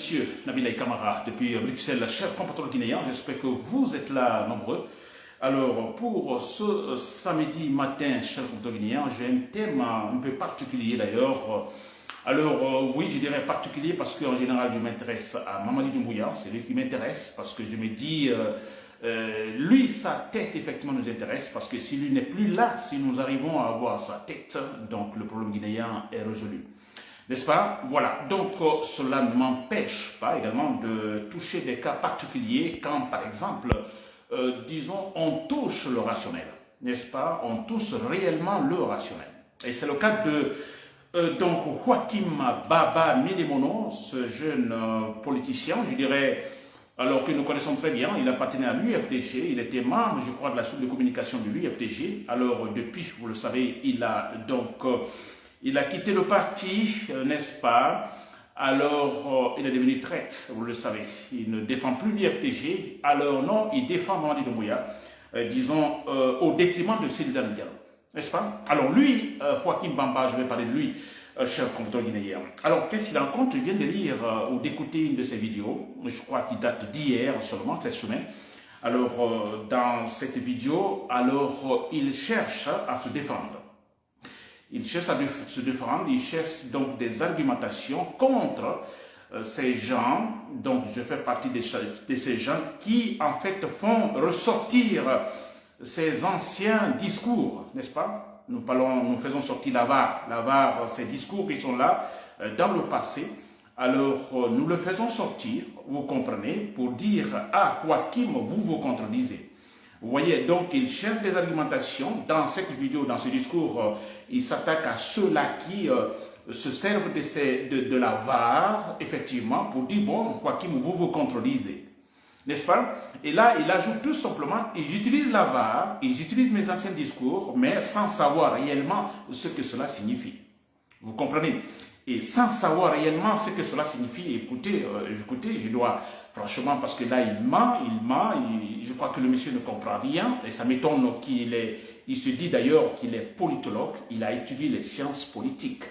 monsieur Nabil Kamara, depuis Bruxelles, cher compatriotes guinéens, j'espère que vous êtes là nombreux. Alors, pour ce samedi matin, chers compatriotes guinéens, j'ai un thème un peu particulier d'ailleurs. Alors, oui, je dirais particulier parce qu'en général, je m'intéresse à Mamadi Doumbouya, c'est lui qui m'intéresse parce que je me dis, lui, sa tête, effectivement, nous intéresse parce que si lui n'est plus là, si nous arrivons à avoir sa tête, donc le problème guinéen est résolu. N'est-ce pas? Voilà, donc cela ne m'empêche pas également de toucher des cas particuliers quand, par exemple, disons, on touche le rationnel, n'est-ce pas? On touche réellement le rationnel. Et c'est le cas de donc Joachim Baba Milimono, ce jeune politicien, je dirais, alors que nous connaissons très bien, il appartenait à l'UFDG, il était membre, je crois, de la soupe de communication de l'UFDG. Alors depuis, vous le savez, il a donc il a quitté le parti, n'est-ce pas? Alors, il est devenu traître, vous le savez. Il ne défend plus l'IFTG. Alors non, il défend Mamadi Doumbouya, disons, au détriment de Seydou Diallo. N'est-ce pas? Alors lui, Joachim Bamba, je vais parler de lui, cher compatriote guinéen. Alors, qu'est-ce qu'il rencontre? Je viens de lire ou d'écouter une de ses vidéos, je crois qu'il date d'hier seulement, cette semaine. Alors, dans cette vidéo, alors, il cherche à se défendre. Il cherche à se défendre, il cherche donc des argumentations contre ces gens, donc je fais partie de ces gens qui en fait font ressortir ces anciens discours, n'est-ce pas? Nous faisons sortir l'avare, ces discours qui sont là dans le passé, alors nous le faisons sortir, vous comprenez, pour dire à Joachim, vous contredisez. Vous voyez, donc il cherche des argumentations. Dans cette vidéo, dans ce discours, il s'attaque à ceux-là qui se servent de la VAR, effectivement, pour dire, bon, Joachim, vous contredisez. N'est-ce pas? Et là, il ajoute tout simplement, ils utilisent la VAR, ils utilisent mes anciens discours, mais sans savoir réellement ce que cela signifie. Vous comprenez? Et sans savoir réellement ce que cela signifie, écoutez, je dois, franchement, parce que là, il ment, je crois que le monsieur ne comprend rien, et ça m'étonne il se dit d'ailleurs qu'il est politologue, il a étudié les sciences politiques.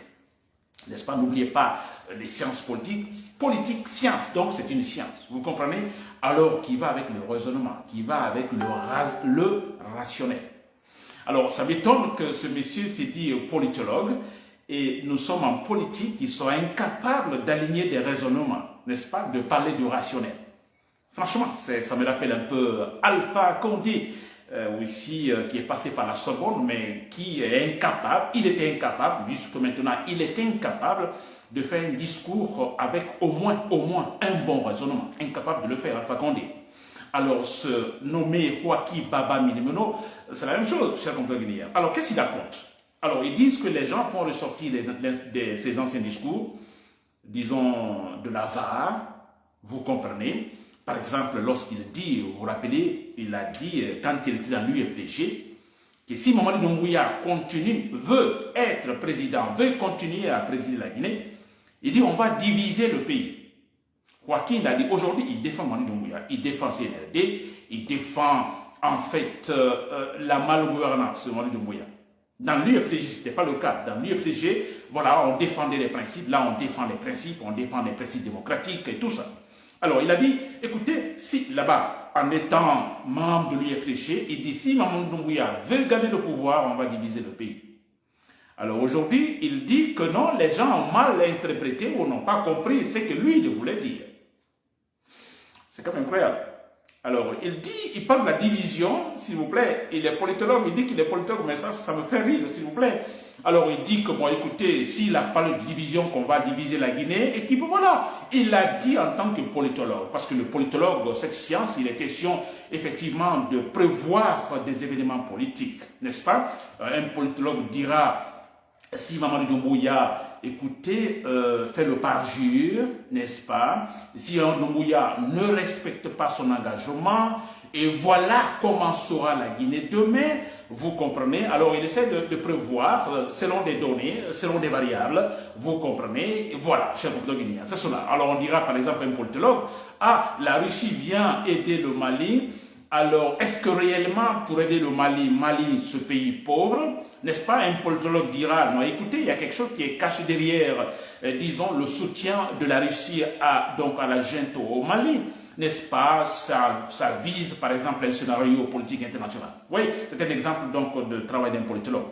N'est-ce pas? N'oubliez pas les sciences politiques, science, donc c'est une science, vous comprenez? Alors, qui va avec le raisonnement, qui va avec le rationnel. Alors, ça m'étonne que ce monsieur s'est dit politologue, et nous sommes en politique qui sont incapables d'aligner des raisonnements, n'est-ce pas, de parler du rationnel. Franchement, ça me rappelle un peu Alpha Condé, aussi, qui est passé par la Sorbonne, mais qui est incapable, il était incapable, jusque maintenant, il est incapable de faire un discours avec au moins un bon raisonnement, incapable de le faire, Alpha Condé. Alors, ce nommé Joachim Baba Milimono, c'est la même chose, cher compatriote guinéen. Alors, qu'est-ce qu'il raconte? Alors, ils disent que les gens font ressortir ces anciens discours, disons, de la VAR, vous comprenez. Par exemple, lorsqu'il dit, vous vous rappelez, il a dit, quand il était dans l'UFDG, que si Mamadi Doumbouya veut être président, veut continuer à présider la Guinée, il dit, on va diviser le pays. Joachim a dit, aujourd'hui, il défend Mamadi Doumbouya, il défend CNRD, il défend, en fait, la malgouvernance de Mamadi Doumbouya. Dans l'UFDG, ce n'était pas le cas. Dans l'UFDG, voilà, on défendait les principes. Là, on défend les principes démocratiques et tout ça. Alors, il a dit, écoutez, si là-bas, en étant membre de l'UFDG, il dit, si Mamadi Doumbouya veut gagner le pouvoir, on va diviser le pays. Alors aujourd'hui, il dit que non, les gens ont mal interprété ou n'ont pas compris ce que lui, il voulait dire. C'est quand même incroyable. Alors, il parle de la division, s'il vous plaît. Il est politologue, il dit qu'il est politologue, mais ça me fait rire, s'il vous plaît. Alors, il dit que, bon, écoutez, s'il a parlé de division, qu'on va diviser la Guinée, et qu'il voilà, il l'a dit en tant que politologue. Parce que le politologue, cette science, il est question, effectivement, de prévoir des événements politiques, n'est-ce pas? Un politologue dira, si Mamadi Doumbouya, écoutez, fait le parjure, n'est-ce pas? Si Doumbouya ne respecte pas son engagement, et voilà comment sera la Guinée demain, vous comprenez? Alors il essaie de prévoir, selon des données, selon des variables, vous comprenez? Et voilà, cher compatriote guinéen, c'est cela. Alors on dira par exemple un politologue, ah, la Russie vient aider le Mali, Alors, est-ce que réellement, pour aider le Mali, ce pays pauvre, n'est-ce pas, un politologue dira, non, écoutez, il y a quelque chose qui est caché derrière, disons, le soutien de la Russie donc à la junte au Mali, n'est-ce pas, ça vise, par exemple, un scénario politique international. Oui, c'est un exemple, donc, de travail d'un politologue.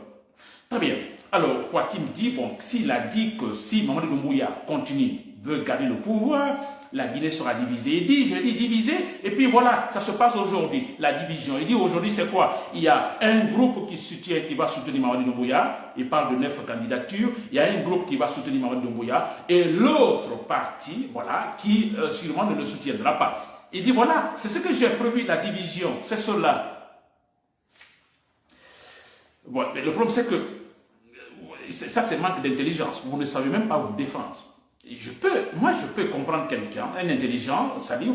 Très bien. Alors, Joachim dit, bon, s'il a dit que si Mamadi Doumbouya continue, veut garder le pouvoir, la Guinée sera divisée. Il dit, je dis divisée, et puis voilà, ça se passe aujourd'hui, la division. Il dit aujourd'hui, c'est quoi? Il y a un groupe qui va soutenir Mamadi Doumbouya, il parle de 9 candidatures, il y a un groupe qui va soutenir Mamadi Doumbouya, et l'autre parti, voilà, qui sûrement ne le soutiendra pas. Il dit, voilà, c'est ce que j'ai prévu, la division, c'est cela. Bon, mais le problème, c'est que ça, c'est manque d'intelligence. Vous ne savez même pas vous défendre. Moi, je peux comprendre quelqu'un, un intelligent, c'est-à-dire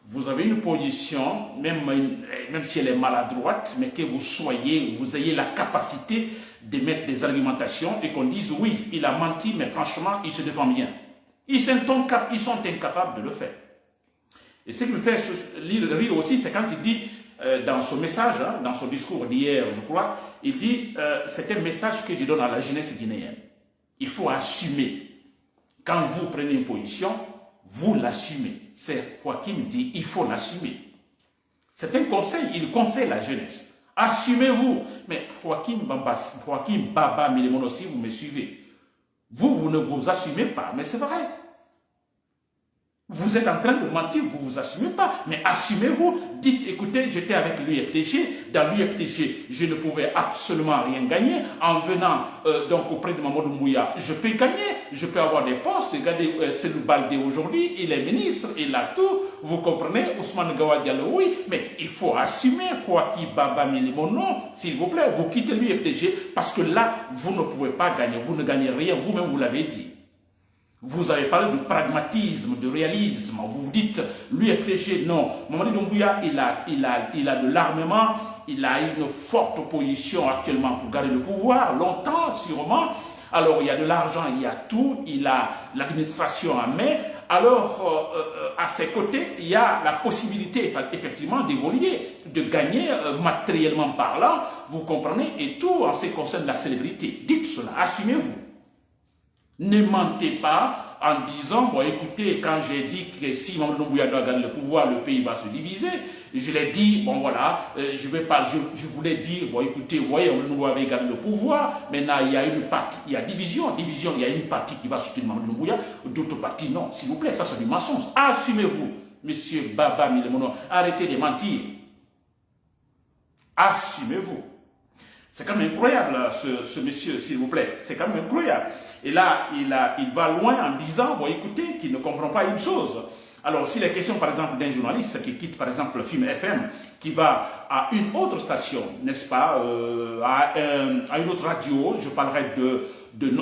vous avez une position, même si elle est maladroite, mais que vous ayez la capacité de mettre des argumentations et qu'on dise oui, il a menti, mais franchement, il se défend bien. Ils sont incapables de le faire. Et ce qui me fait rire aussi, c'est quand il dit dans son message, dans son discours d'hier, je crois, il dit c'est un message que je donne à la jeunesse guinéenne. Il faut assumer. Quand vous prenez une position, vous l'assumez. C'est Joachim dit, il faut l'assumer. C'est un conseil, il conseille la jeunesse. Assumez-vous. Mais Joachim Baba Milemono, si vous me suivez, vous ne vous assumez pas, mais c'est vrai. Vous êtes en train de mentir, vous ne vous assumez pas, mais assumez-vous. Dites, écoutez, j'étais avec l'UFDG. Dans l'UFDG, je ne pouvais absolument rien gagner. En venant donc auprès de Mamadou Mouya, je peux gagner, je peux avoir des postes. Regardez, c'est le Baldé aujourd'hui, il est ministre, il a tout. Vous comprenez, Ousmane Gawa Diallo, oui, mais il faut assumer Kouaki Baba Milimono, s'il vous plaît, vous quittez l'UFDG parce que là, vous ne pouvez pas gagner, vous ne gagnez rien, vous-même vous l'avez dit. Vous avez parlé de pragmatisme, de réalisme. Vous vous dites, l'UFDG, non. Mamadi Doumbouya, il a de l'armement, il a une forte opposition actuellement pour garder le pouvoir, longtemps, sûrement. Alors, il y a de l'argent, il y a tout, il a l'administration en main. Alors, à ses côtés, il y a la possibilité, effectivement, d'évoluer, de gagner matériellement parlant, vous comprenez, et tout en ce qui concerne la célébrité. Dites cela, assumez-vous. Ne mentez pas en disant, bon écoutez, quand j'ai dit que si Mamadou Doumbouya doit gagner le pouvoir, le pays va se diviser, je l'ai dit, bon voilà, je voulais dire, bon écoutez, vous voyez, Mamadou Doumbouya avait gagné le pouvoir, maintenant il y a une partie, il y a division, il y a une partie qui va soutenir Mamadou Doumbouya, d'autres parties non, s'il vous plaît, ça c'est du mensonge. Assumez-vous, monsieur Baba Milemono, arrêtez de mentir. Assumez-vous. C'est quand même incroyable, ce monsieur, s'il vous plaît. C'est quand même incroyable. Et là, il va loin en disant, bon, écoutez, qu'il ne comprend pas une chose. Alors, s'il est question, par exemple, d'un journaliste qui quitte, par exemple, le film FM, qui va à une autre station, n'est-ce pas, à une autre radio, je parlerai de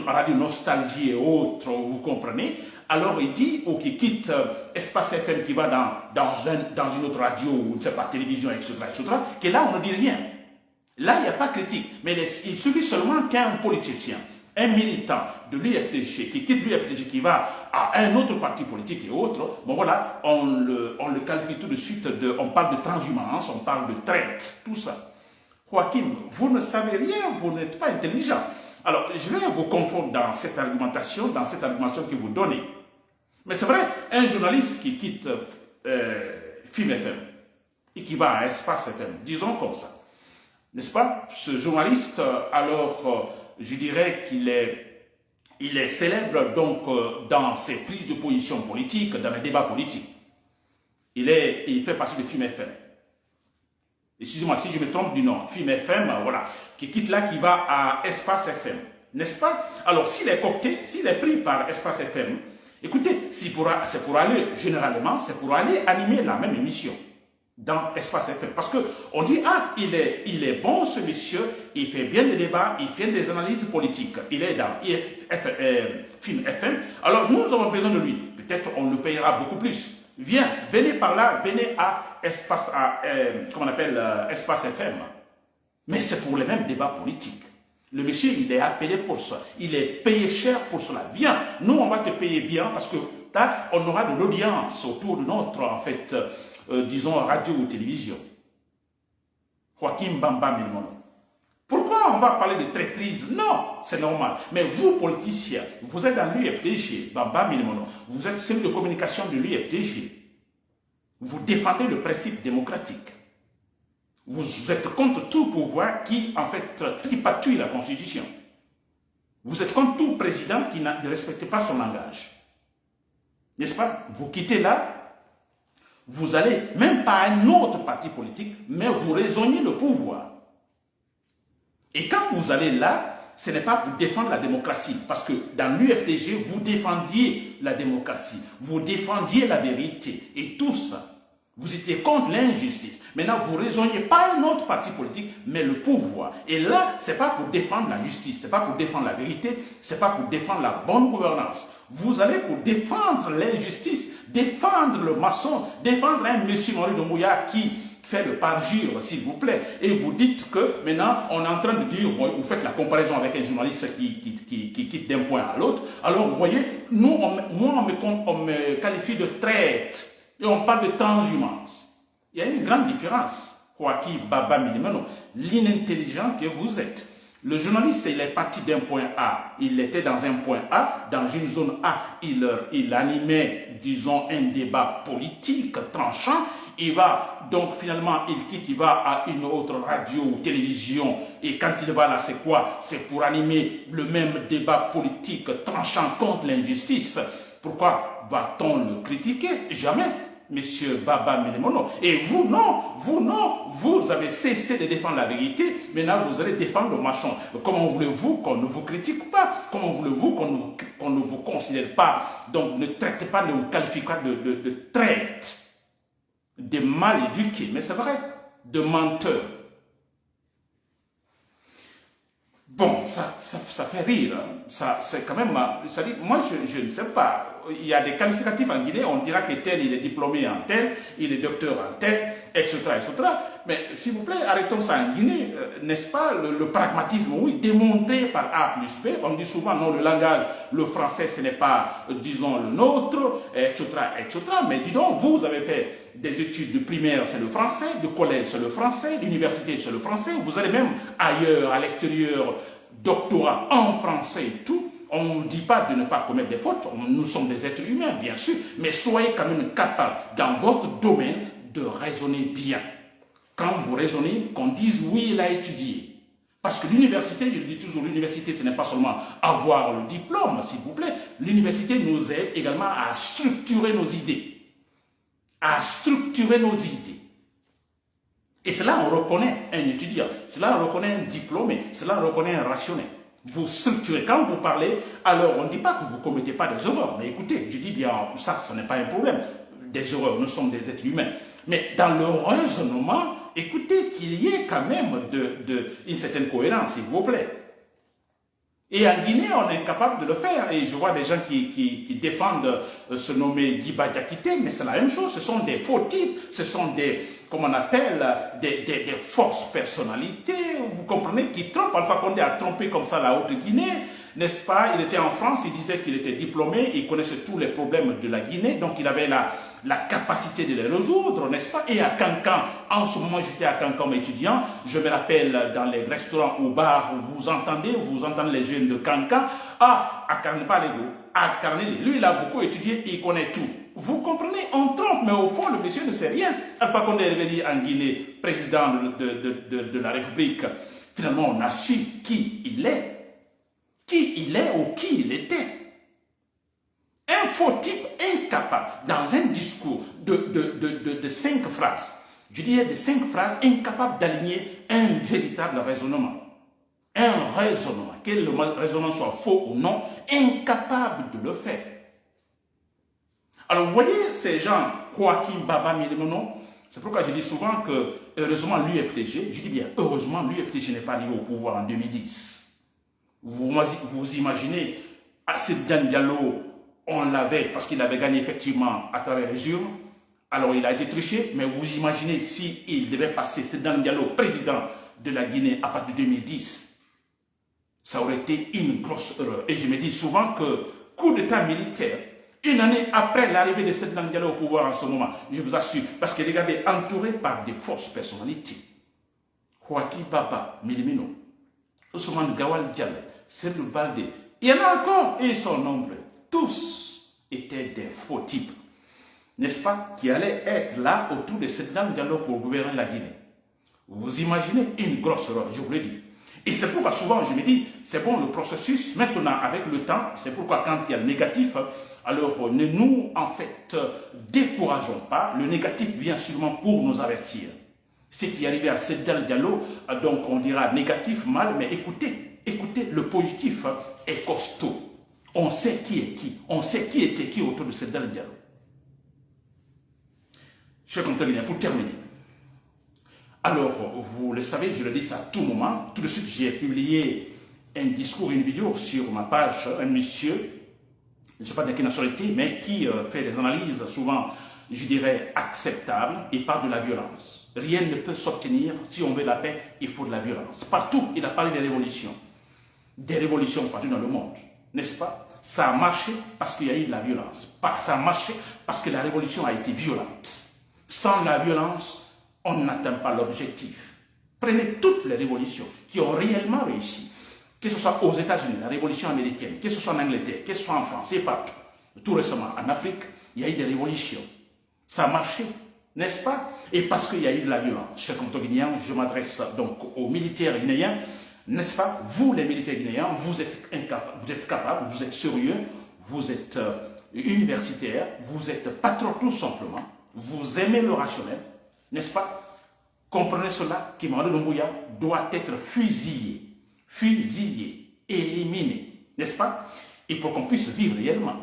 Radio Nostalgie et autres, vous comprenez. Alors, il dit, ou qui quitte Espace FM, qui va dans une autre radio, ou ne sais pas, télévision, etc., que là, on ne dit rien. Là, il n'y a pas de critique, mais il suffit seulement qu'un politicien, un militant de l'UFDG qui quitte l'UFDG, qui va à un autre parti politique et autre, bon voilà, on le qualifie tout de suite, on parle de transhumance, on parle de traite, tout ça. Joachim, vous ne savez rien, vous n'êtes pas intelligent. Alors, je vais vous confondre dans cette argumentation que vous donnez. Mais c'est vrai, un journaliste qui quitte Film FM et qui va à Espace FM, disons comme ça, n'est-ce pas? Ce journaliste, alors, je dirais qu'il est célèbre donc dans ses prises de position politiques, dans les débats politiques. Il fait partie de Film FM. Excusez-moi si je me trompe du nom. Film FM, voilà, qui quitte là, qui va à Espace FM, n'est-ce pas? Alors, s'il est coopté, s'il est pris par Espace FM, écoutez, c'est pour aller, généralement, c'est pour aller animer la même émission dans Espace FM. Parce qu'on dit, ah, il est bon ce monsieur, il fait bien le débat, il fait des analyses politiques, il est dans Film FM, alors nous avons besoin de lui. Peut-être on le payera beaucoup plus. Venez par là, venez à Espace, Espace FM. Mais c'est pour les mêmes débats politiques. Le monsieur, il est appelé pour ça. Il est payé cher pour cela. Viens, nous on va te payer bien parce que là, on aura de l'audience autour de notre, en fait, disons, radio ou télévision. Joachim Bamba Milimono. Pourquoi on va parler de traîtrise? Non, c'est normal. Mais vous, politiciens, vous êtes dans l'UFDG, Bamba Milimono, vous êtes celui de communication de l'UFDG. Vous défendez le principe démocratique. Vous êtes contre tout pouvoir qui, en fait, tripatouille la Constitution. Vous êtes contre tout président qui ne respecte pas son langage. N'est-ce pas? Vous quittez là, vous allez, même pas à un autre parti politique, mais vous raisonnez le pouvoir. Et quand vous allez là, ce n'est pas pour défendre la démocratie, parce que dans l'UFDG, vous défendiez la démocratie, vous défendiez la vérité, et tout ça. Vous étiez contre l'injustice. Maintenant, vous ne raisonnez pas un autre parti politique, mais le pouvoir. Et là, ce n'est pas pour défendre la justice, ce n'est pas pour défendre la vérité, ce n'est pas pour défendre la bonne gouvernance. Vous allez pour défendre l'injustice, défendre le maçon, défendre un monsieur Maurice Doumbouya qui fait le parjure, s'il vous plaît. Et vous dites que maintenant, on est en train de dire, vous faites la comparaison avec un journaliste qui quitte d'un point à l'autre. Alors, vous voyez, nous, moi, on me qualifie de traître. Et on parle de transhumance. Il y a une grande différence. Joachim Baba Milimono, l'inintelligent que vous êtes. Le journaliste, il est parti d'un point A. Il était dans un point A, dans une zone A. Il animait, disons, un débat politique tranchant. Il va, donc finalement, il quitte, il va à une autre radio ou télévision. Et quand il va là, c'est quoi? C'est pour animer le même débat politique tranchant contre l'injustice. Pourquoi va-t-on le critiquer? Jamais. Monsieur Baba Milimono. Et vous, non, vous avez cessé de défendre la vérité, maintenant vous allez défendre le maçon. Comment voulez-vous qu'on ne vous critique pas? Comment voulez-vous qu'on ne vous considère pas? Donc ne traitez pas, ne vous qualifiez pas de traître, de mal éduqués, mais c'est vrai, de menteurs. Bon, ça fait rire, hein. C'est quand même, ça dit, moi je ne sais pas. Il y a des qualificatifs en Guinée, on dira que tel, il est diplômé en tel, il est docteur en tel, etc. etc. Mais s'il vous plaît, arrêtons ça en Guinée, n'est-ce pas, le pragmatisme, oui, démontré par A plus B. On dit souvent, non, le langage, le français, ce n'est pas, disons, le nôtre, etc. etc. Mais dis donc, vous avez fait des études de primaire, c'est le français, de collège, c'est le français, d'université, c'est le français. Vous allez même ailleurs, à l'extérieur, doctorat en français et tout. On ne dit pas de ne pas commettre des fautes, nous sommes des êtres humains, bien sûr, mais soyez quand même capable, dans votre domaine, de raisonner bien. Quand vous raisonnez, qu'on dise oui, il a étudié. Parce que l'université, je le dis toujours, l'université, ce n'est pas seulement avoir le diplôme, s'il vous plaît. L'université nous aide également à structurer nos idées. À structurer nos idées. Et cela, on reconnaît un étudiant, cela, on reconnaît un diplômé, cela, on reconnaît un rationnel. Vous structurez. Quand vous parlez, alors on ne dit pas que vous ne commettez pas des erreurs. Mais écoutez, je dis bien, ça, ce n'est pas un problème. Des erreurs, nous sommes des êtres humains. Mais dans le raisonnement, écoutez qu'il y ait quand même une certaine cohérence, s'il vous plaît. Et en Guinée, on est incapable de le faire. Et je vois des gens qui défendent se nommer Guiba Diakité, mais c'est la même chose. Ce sont des faux types, ce sont des, comme on appelle, des fausses personnalités, vous comprenez, qui trompent. Alpha Condé a trompé comme ça la Haute-Guinée, n'est-ce pas? Il était en France, il disait qu'il était diplômé, il connaissait tous les problèmes de la Guinée, donc il avait la capacité de les résoudre, n'est-ce pas? Et à Cancan, en ce moment j'étais à Cancan comme étudiant, je me rappelle dans les restaurants ou bars, vous entendez les jeunes de Cancan, à Carnepalego, à Carnelli, lui il a beaucoup étudié, il connaît tout. Vous comprenez, on trompe, mais au fond le monsieur ne sait rien. Alpha Condé est revenu en Guinée, président de la République, finalement on a su qui il est. Qui il est ou qui il était. Un faux type incapable, dans un discours de 5 phrases, je dirais de 5 phrases, incapable d'aligner un véritable raisonnement. Un raisonnement, que le raisonnement soit faux ou non, incapable de le faire. Alors vous voyez ces gens, Joachim Baba Milimono, c'est pourquoi je dis souvent que, heureusement l'UFDG, je dis bien, heureusement l'UFDG n'est pas arrivé au pouvoir en 2010. Vous imaginez, Assediane Diallo, on l'avait, parce qu'il avait gagné effectivement à travers les urnes, alors il a été triché, mais vous imaginez s'il devait passer Assediane Diallo, président de la Guinée à partir de 2010, ça aurait été une grosse erreur. Et je me dis souvent que coup d'état militaire, une année après l'arrivée de Assediane Diallo au pouvoir en ce moment, je vous assure, parce que regardez, entouré par des fausses personnalités. Kouaki Baba, Milimino, Ousmane Gawal Diallo, Sedou Baldé, il y en a encore, et ils sont nombreux. Tous étaient des faux types, n'est-ce pas, qui allaient être là autour de cette dame Diallo pour gouverner la Guinée. Vous imaginez une grosse erreur, je vous l'ai dit. Et c'est pourquoi souvent je me dis, c'est bon le processus, maintenant avec le temps, c'est pourquoi quand il y a le négatif, alors ne nous en fait décourageons pas, le négatif vient sûrement pour nous avertir. Ce qui est arrivé à Seydal Diallo, donc on dira négatif, mal, mais écoutez, le positif est costaud. On sait qui est qui, on sait qui était qui autour de Seydal Diallo. Chers compatriotes, pour terminer, alors vous le savez, je le dis ça à tout moment, tout de suite j'ai publié un discours, une vidéo sur ma page, un monsieur, je ne sais pas de quelle nationalité, mais qui fait des analyses souvent, je dirais, acceptables et parle de la violence. Rien ne peut s'obtenir, si on veut la paix, il faut de la violence. Partout, il a parlé des révolutions partout dans le monde, n'est-ce pas? Ça a marché parce qu'il y a eu de la violence. Ça a marché parce que la révolution a été violente. Sans la violence, on n'atteint pas l'objectif. Prenez toutes les révolutions qui ont réellement réussi, que ce soit aux États-Unis, la révolution américaine, que ce soit en Angleterre, que ce soit en France et partout. Tout récemment, en Afrique, il y a eu des révolutions. Ça a marché, n'est-ce pas? Et parce qu'il y a eu de la violence. Chers Guinéens, je m'adresse donc aux militaires guinéens, n'est-ce pas? Vous, les militaires guinéens, vous êtes capables, vous êtes sérieux, vous êtes universitaires, vous êtes patriotes tout simplement, vous aimez le rationnel, n'est-ce pas? Comprenez cela, que Mamadou Doumbouya doit être fusillé, éliminé, n'est-ce pas? Et pour qu'on puisse vivre réellement.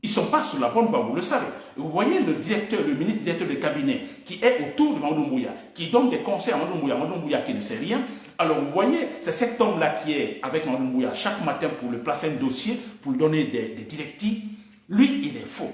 Ils ne sont pas sur la bonne voie, vous le savez. Vous voyez le ministre directeur de cabinet qui est autour de Mamadou Doumbouya, qui donne des conseils à Mamadou Doumbouya qui ne sait rien. Alors vous voyez, c'est cet homme-là qui est avec Mamadou Doumbouya chaque matin pour lui placer un dossier, pour lui donner des directives. Lui, il est faux.